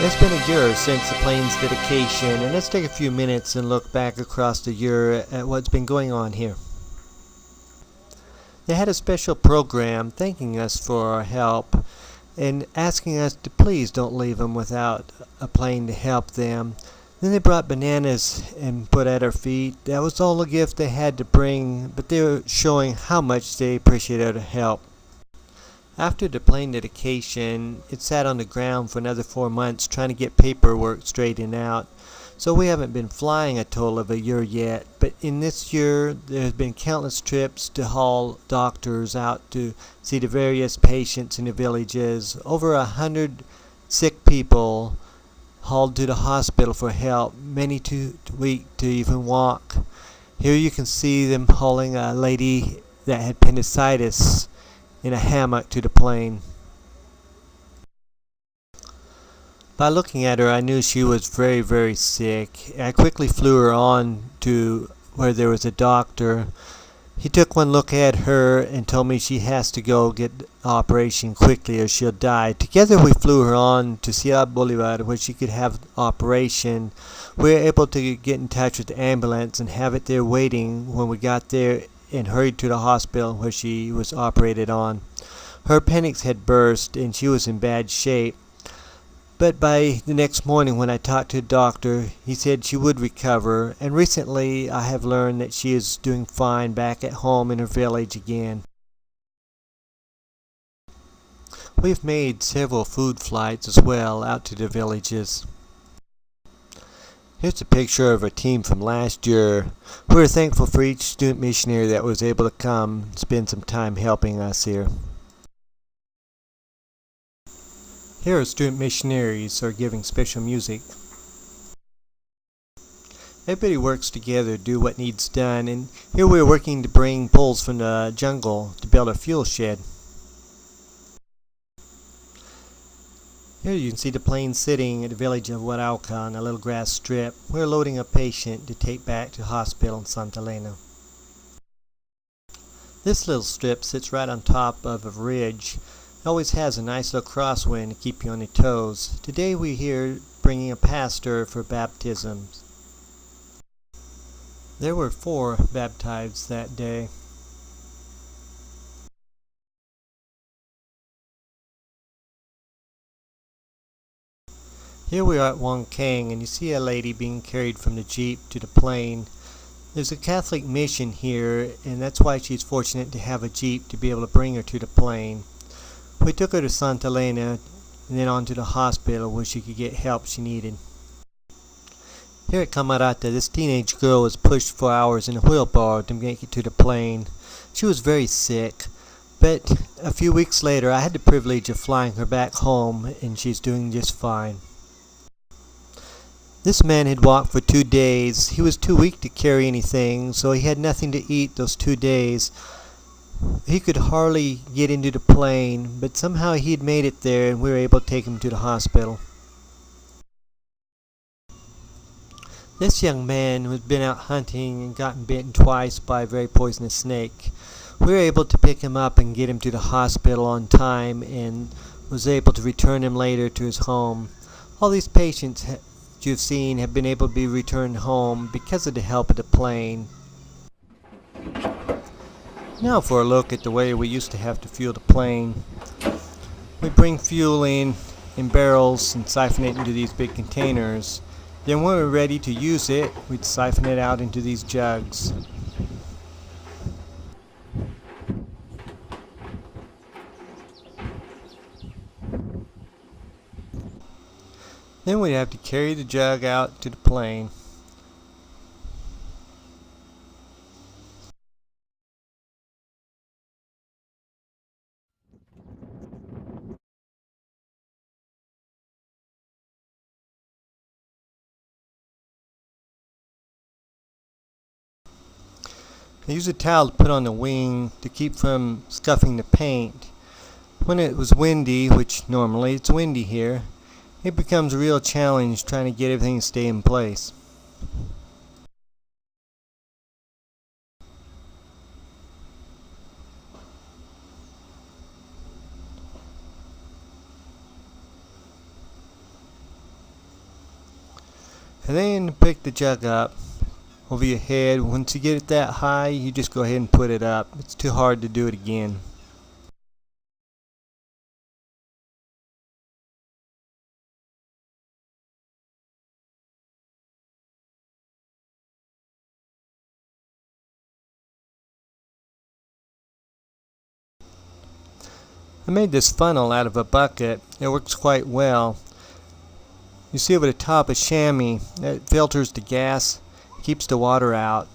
It's been a year since the plane's dedication, and let's take a few minutes and look back across the year at what's been going on here. They had a special program thanking us for our help and asking us to please don't leave them without a plane to help them. Then they brought bananas and put at our feet. That was all the gift they had to bring, but they were showing how much they appreciated our help. After the plane dedication, it sat on the ground for another 4 months trying to get paperwork straightened out. So we haven't been flying a total of a year yet, but in this year there have been countless trips to haul doctors out to see the various patients in the villages. Over 100 sick people hauled to the hospital for help, many too weak to even walk. Here you can see them hauling a lady that had appendicitis in a hammock to the plane. By looking at her, I knew she was very, very sick. I quickly flew her on to where there was a doctor. He took one look at her and told me she has to go get the operation quickly or she'll die. Together we flew her on to Ciudad Bolivar where she could have the operation. We were able to get in touch with the ambulance and have it there waiting when we got there and hurried to the hospital where she was operated on. Her appendix had burst and she was in bad shape. But by the next morning when I talked to the doctor, he said she would recover, and recently I have learned that she is doing fine back at home in her village again. We've made several food flights as well out to the villages. Here's a picture of a team from last year. We are thankful for each student missionary that was able to come and spend some time helping us here. Here are student missionaries who are giving special music. Everybody works together to do what needs done, and here we are working to bring poles from the jungle to build a fuel shed. Here you can see the plane sitting at the village of Huarauca on a little grass strip. We're loading a patient to take back to the hospital in Santa Elena. This little strip sits right on top of a ridge. It always has a nice little crosswind to keep you on your toes. Today we're here bringing a pastor for baptisms. There were 4 baptized that day. Here we are at Kang, and you see a lady being carried from the jeep to the plane. There's a Catholic mission here, and that's why she's fortunate to have a jeep to be able to bring her to the plane. We took her to Santa Elena and then on to the hospital where she could get help she needed. Here at Camarata, this teenage girl was pushed for hours in a wheelbarrow to make it to the plane. She was very sick, but a few weeks later I had the privilege of flying her back home and she's doing just fine. This man had walked for 2 days. He was too weak to carry anything, so he had nothing to eat those 2 days. He could hardly get into the plane, but somehow he had made it there and we were able to take him to the hospital. This young man who had been out hunting and gotten bitten twice by a very poisonous snake. We were able to pick him up and get him to the hospital on time and was able to return him later to his home. All these patients that you've seen have been able to be returned home because of the help of the plane. Now for a look at the way we used to have to fuel the plane. We bring fuel in barrels and siphon it into these big containers. Then when we're ready to use it, we'd siphon it out into these jugs. Then we'd have to carry the jug out to the plane. I used a towel to put on the wing to keep from scuffing the paint. When it was windy, which normally it's windy here, it becomes a real challenge trying to get everything to stay in place. And then pick the jug up over your head. Once you get it that high, you just go ahead and put it up. It's too hard to do it again. I made this funnel out of a bucket. It works quite well. You see over the top a chamois. It filters the gas, keeps the water out.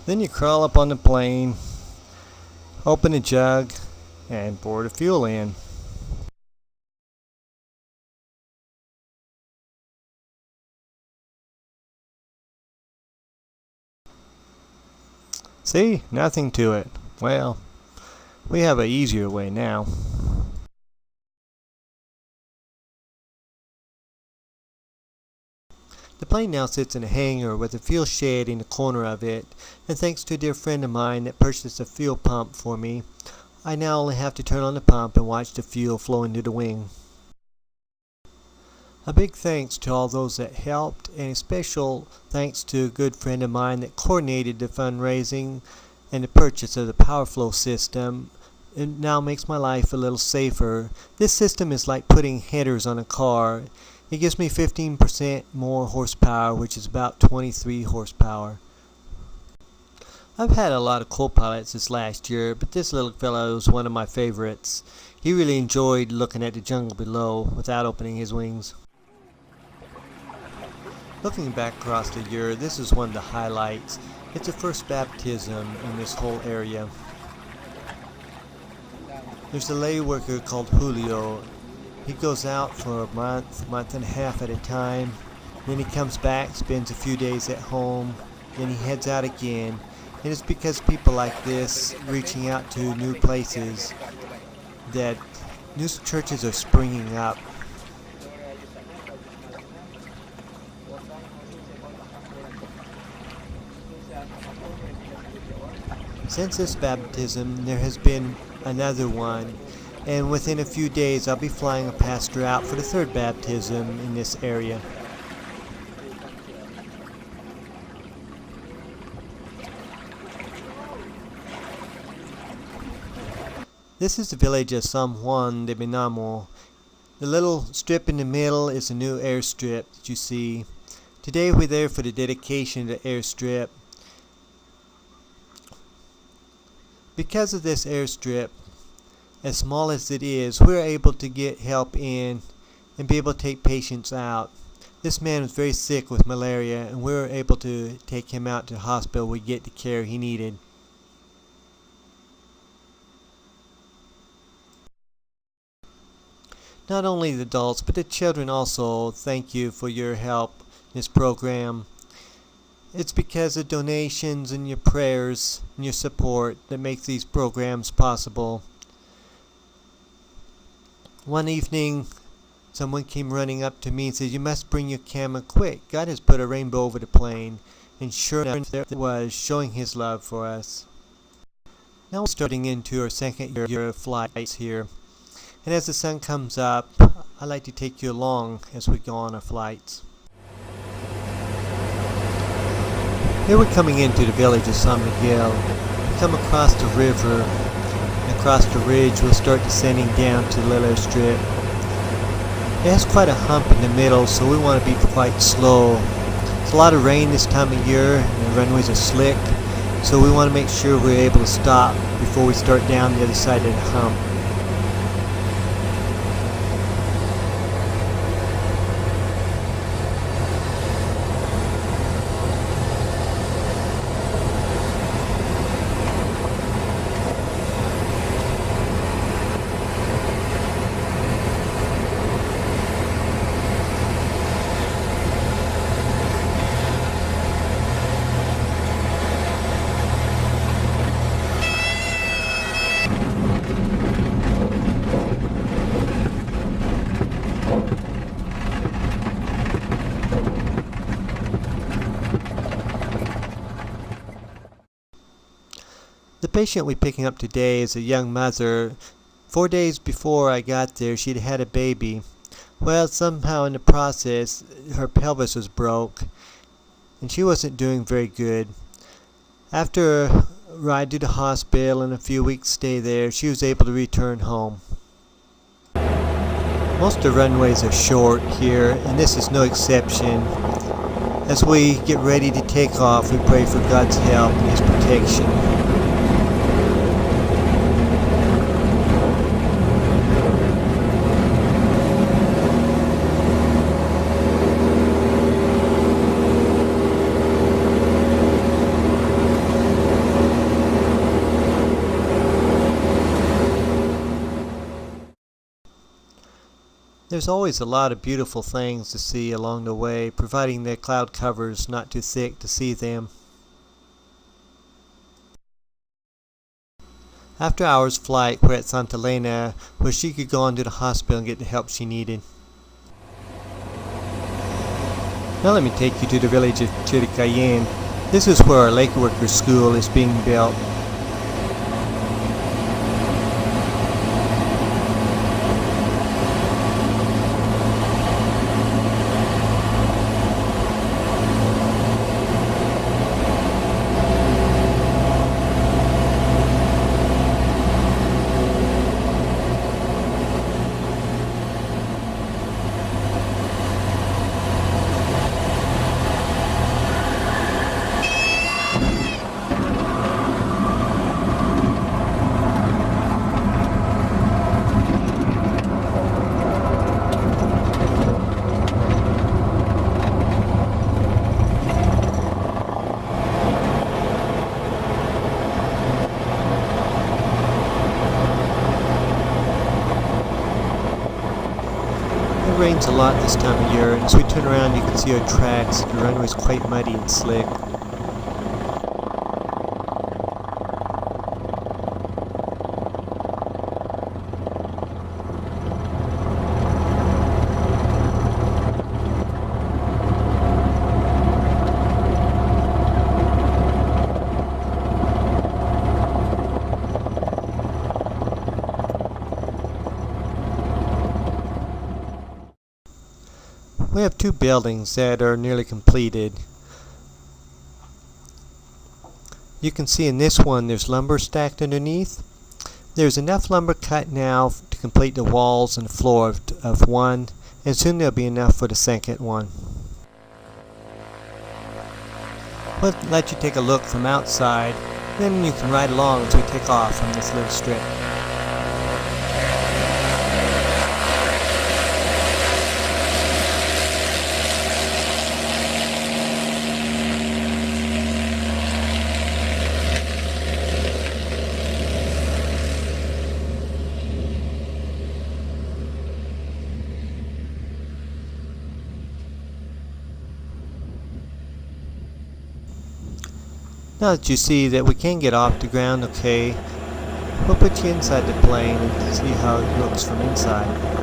Then you crawl up on the plane, open the jug, and pour the fuel in. See? Nothing to it. Well, we have an easier way now. The plane now sits in a hangar with a fuel shed in the corner of it, and thanks to a dear friend of mine that purchased a fuel pump for me, I now only have to turn on the pump and watch the fuel flow into the wing. A big thanks to all those that helped, and a special thanks to a good friend of mine that coordinated the fundraising and the purchase of the power flow system. It now makes my life a little safer. This system is like putting headers on a car. It gives me 15% more horsepower, which is about 23 horsepower. I've had a lot of co-pilots this last year, but this little fellow was one of my favorites. He really enjoyed looking at the jungle below without opening his wings. Looking back across the year, this is one of the highlights. It's the first baptism in this whole area. There's a lay worker called Julio. He goes out for a month and a half at a time. Then he comes back, spends a few days at home. Then he heads out again. And it's because people like this reaching out to new places that new churches are springing up. Since this baptism, there has been another one, and within a few days I'll be flying a pastor out for the third baptism in this area. This is the village of San Juan de Benamo. The little strip in the middle is a new airstrip that you see. Today we're there for the dedication of the airstrip. Because of this airstrip, as small as it is, we're able to get help in and be able to take patients out. This man was very sick with malaria, and we were able to take him out to the hospital to get the care he needed. Not only the adults, but the children also, thank you for your help in this program. It's because of donations and your prayers and your support that makes these programs possible. One evening, someone came running up to me and said, "You must bring your camera quick. God has put a rainbow over the plane." And sure enough, there it was, showing His love for us. Now we're starting into our second year of flights here. And as the sun comes up, I like to take you along as we go on our flights. Here we're coming into the village of San Miguel. We come across the river, and across the ridge we'll start descending down to the little airstrip. It has quite a hump in the middle, so we want to be quite slow. It's a lot of rain this time of year, and the runways are slick, so we want to make sure we're able to stop before we start down the other side of the hump. The patient we're picking up today is a young mother. 4 days before I got there, she'd had a baby. Well, somehow in the process, her pelvis was broke, and she wasn't doing very good. After a ride to the hospital and a few weeks stay there, she was able to return home. Most of the runways are short here, and this is no exception. As we get ready to take off, we pray for God's help and His protection. There's always a lot of beautiful things to see along the way, providing the cloud cover is not too thick to see them. After hours flight, we're at Santa Elena, where she could go on to the hospital and get the help she needed. Now let me take you to the village of Chiricayen. This is where our lake workers school is being built. It rains a lot this time of year, and as we turn around you can see our tracks. The runway is quite muddy and slick. We have two buildings that are nearly completed. You can see in this one there's lumber stacked underneath. There's enough lumber cut now to complete the walls and floor of one, and soon there'll be enough for the second one. We'll let you take a look from outside, then you can ride along as we take off from this little strip. Now that you see that we can get off the ground okay, we'll put you inside the plane and see how it looks from inside.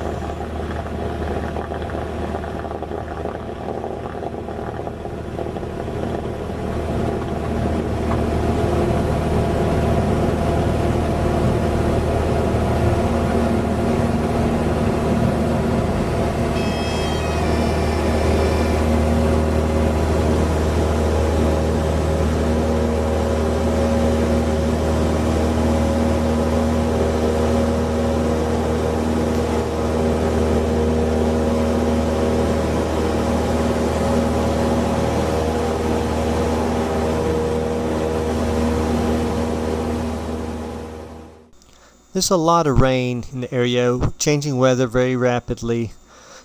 There's a lot of rain in the area, changing weather very rapidly.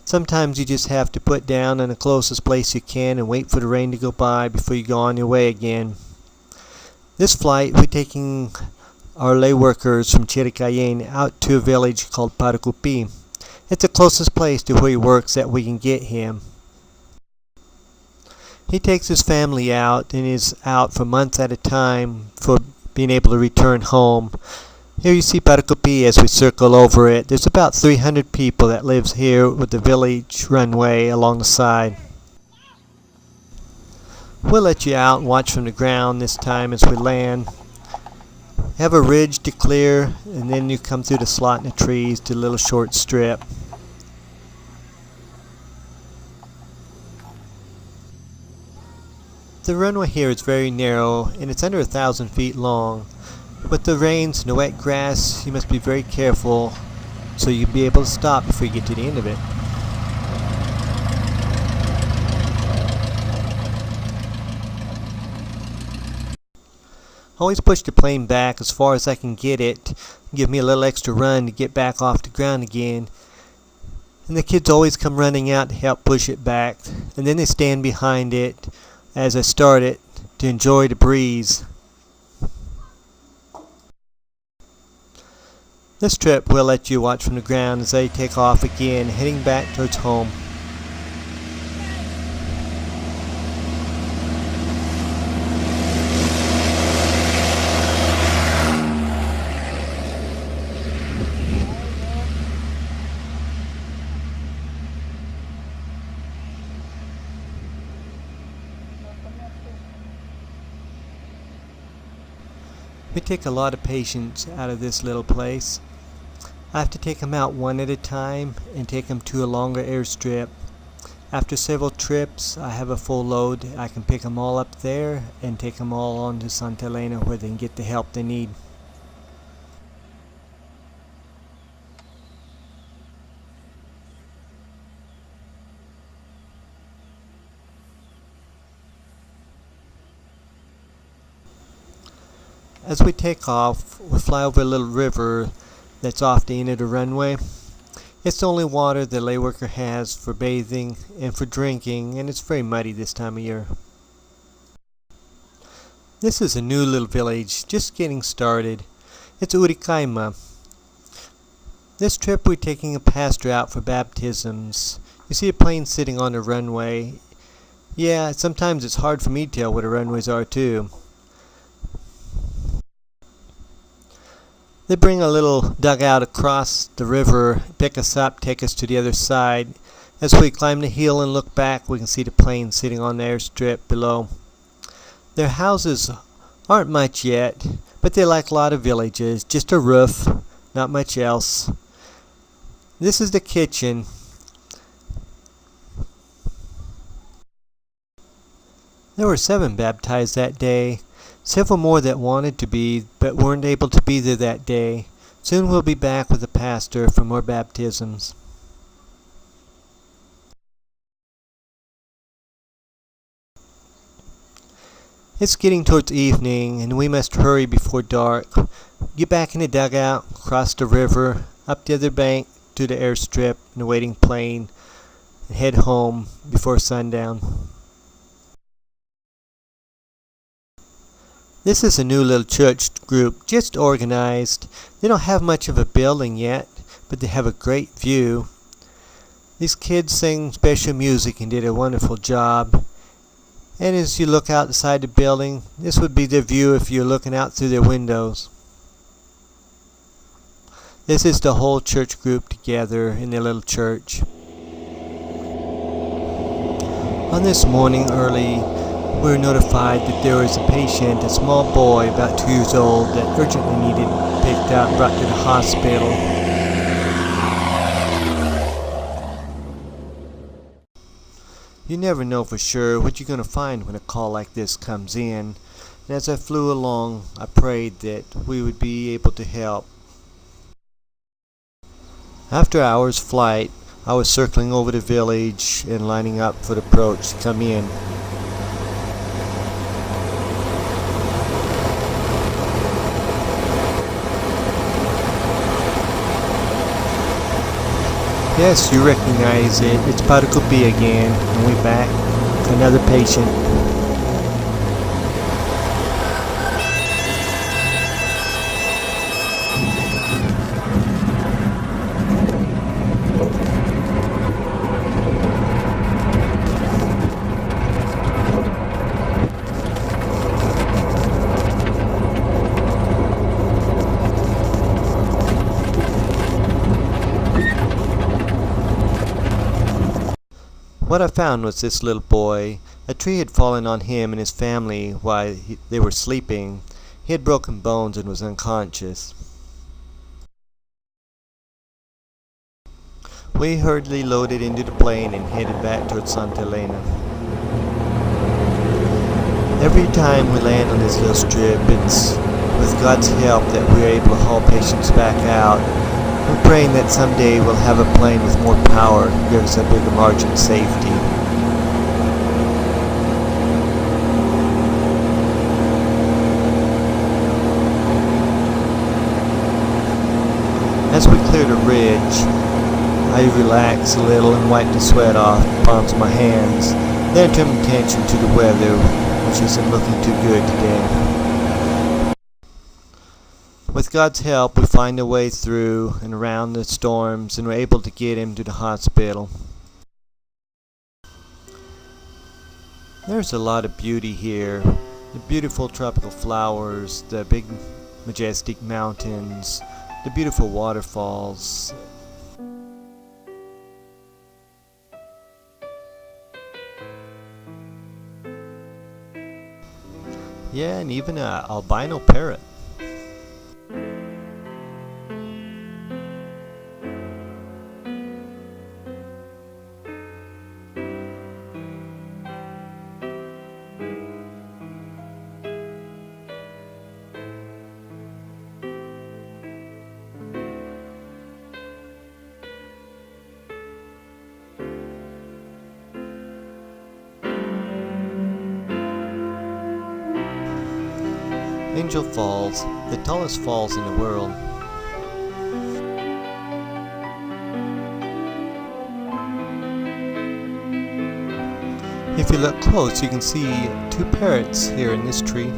Sometimes you just have to put down in the closest place you can and wait for the rain to go by before you go on your way again. This flight, we're taking our lay workers from Chiricayen out to a village called Paracupi. It's the closest place to where he works that we can get him. He takes his family out and is out for months at a time for being able to return home. Here you see Paracupi as we circle over it. There's about 300 people that lives here with the village runway along the side. We'll let you out and watch from the ground this time as we land. Have a ridge to clear, and then you come through the slot in the trees to a little short strip. The runway here is very narrow, and it's under 1,000 feet long. With the rains and the wet grass, you must be very careful so you'll be able to stop before you get to the end of it. Always push the plane back as far as I can get it. Give me a little extra run to get back off the ground again. And the kids always come running out to help push it back. And then they stand behind it as I start it to enjoy the breeze. This trip we'll let you watch from the ground as they take off again, heading back towards home. We take a lot of patience out of this little place. I have to take them out one at a time and take them to a longer airstrip. After several trips, I have a full load. I can pick them all up there and take them all on to Santa Elena where they can get the help they need. As we take off, we fly over a little river that's off the end of the runway. It's the only water the lay worker has for bathing and for drinking, and it's very muddy this time of year. This is a new little village, just getting started. It's Uricaima. This trip we're taking a pastor out for baptisms. You see a plane sitting on the runway. Yeah, sometimes it's hard for me to tell where the runways are too. They bring a little dugout across the river, pick us up, take us to the other side. As we climb the hill and look back, we can see the plane sitting on the airstrip below. Their houses aren't much yet, but they're like a lot of villages, just a roof, not much else. This is the kitchen. There were 7 baptized that day. Several more that wanted to be, but weren't able to be there that day. Soon we'll be back with the pastor for more baptisms. It's getting towards evening, and we must hurry before dark. Get back in the dugout, cross the river, up the other bank to the airstrip and the waiting plane, and head home before sundown. This is a new little church group, just organized. They don't have much of a building yet, but they have a great view. These kids sing special music and did a wonderful job. And as you look outside the building, this would be their view if you're looking out through their windows. This is the whole church group together in their little church. On this morning early, we were notified that there was a patient, a small boy about 2 years old, that urgently needed picked up and brought to the hospital. You never know for sure what you're going to find when a call like this comes in. And as I flew along, I prayed that we would be able to help. After hours flight, I was circling over the village and lining up for the approach to come in. Yes, you recognize it. It's Paracupi again, and we're back. Another patient. What I found was this little boy. A tree had fallen on him and his family while they were sleeping. He had broken bones and was unconscious. We hurriedly loaded into the plane and headed back towards Santa Elena. Every time we land on this little strip, it's with God's help that we are able to haul patients back out. We're praying that someday we'll have a plane with more power to give us a bigger margin of safety. As we cleared a ridge, I relaxed a little and wiped the sweat off the palms of my hands. Then turned my attention to the weather, which isn't looking too good today. With God's help, we find a way through and around the storms, and we're able to get him to the hospital. There's a lot of beauty here. The beautiful tropical flowers, the big majestic mountains, the beautiful waterfalls. Yeah, and even an albino parrot. Angel Falls, the tallest falls in the world. If you look close, you can see two parrots here in this tree.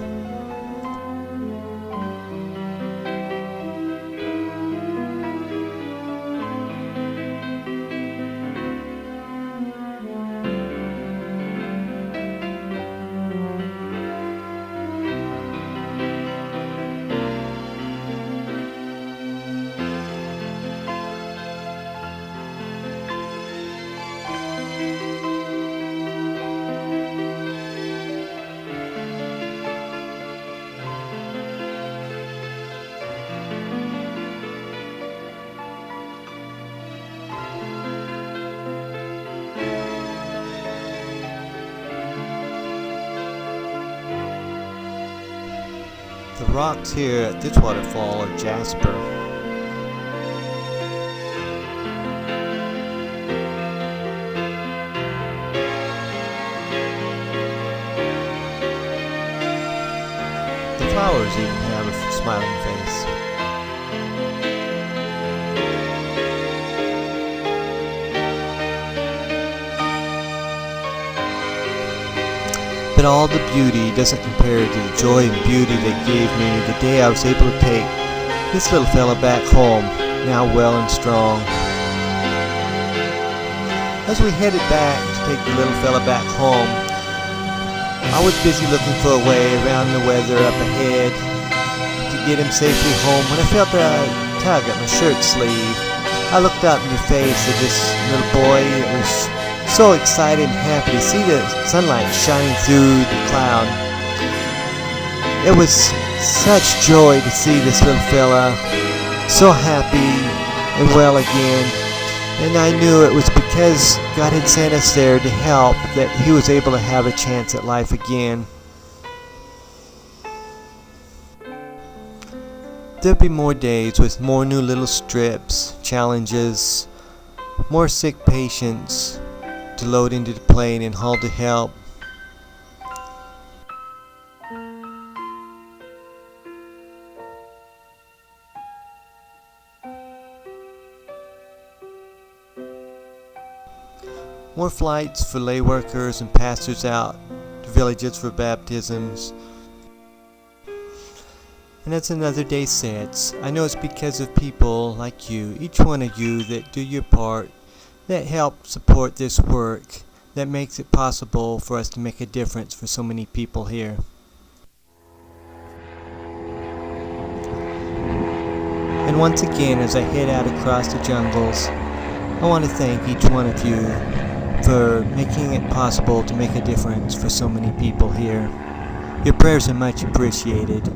The rocks here at this waterfall are jasper. The flowers even have a smiling face. But all the beauty doesn't compare to the joy and beauty they gave me the day I was able to take this little fella back home, now well and strong. As we headed back to take the little fella back home, I was busy looking for a way around the weather up ahead to get him safely home when I felt a tug at my shirt sleeve. I looked up in the face of this little boy. It was so excited and happy to see the sunlight shining through the cloud. It was such joy to see this little fella so happy and well again. And I knew it was because God had sent us there to help that he was able to have a chance at life again. There'll be more days with more new little strips, challenges, more sick patients to load into the plane and haul to help. More flights for lay workers and pastors out to villages for baptisms. And as another day sets, I know it's because of people like you, each one of you that do your part, that help support this work, that makes it possible for us to make a difference for so many people here. And once again, as I head out across the jungles, I want to thank each one of you for making it possible to make a difference for so many people here. Your prayers are much appreciated.